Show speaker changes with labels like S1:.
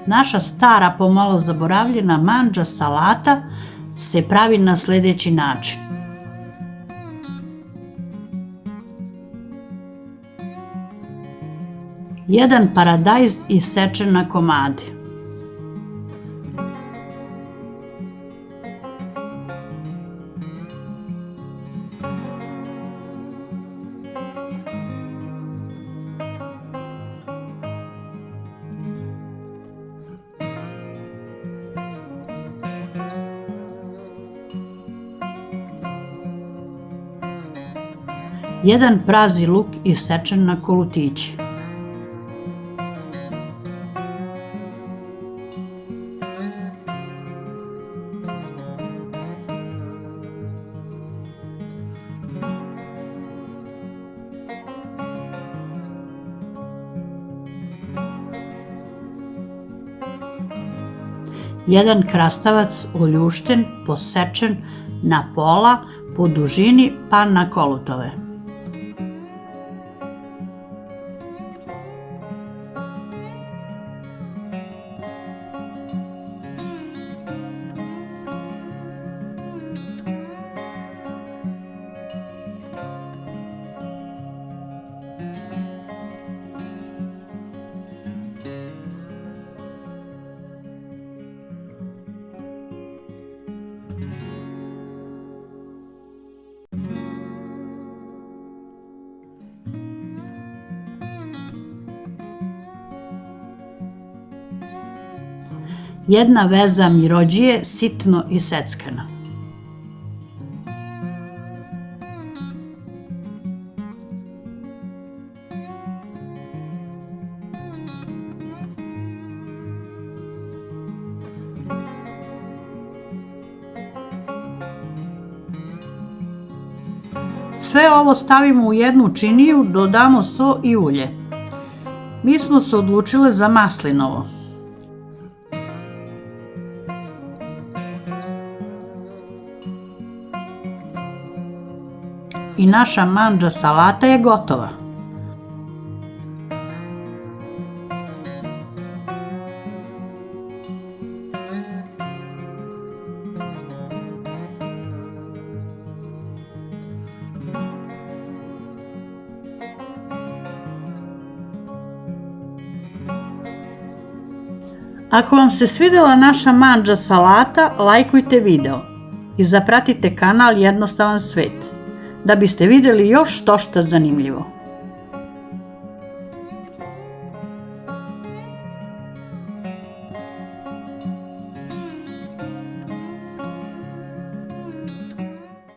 S1: Naša stara, pomalo zaboravljena mandža salata se pravi na sledeći način. Jedan paradajz isečen na komade. Jedan prazi luk isečen na kolutiće. Jedan krastavac oljušten, posečen na pola po dužini pa na kolutove. Jedna veza mirođije sitno iseckana. Sve ovo stavimo u jednu činiju, dodamo so i ulje. Mi smo se odlučile za maslinovo. I naša mandža salata je gotova. Ako vam se svidela naša mandža salata, lajkujte video i zapratite kanal Jednostavan svet, da biste videli još što šta zanimljivo.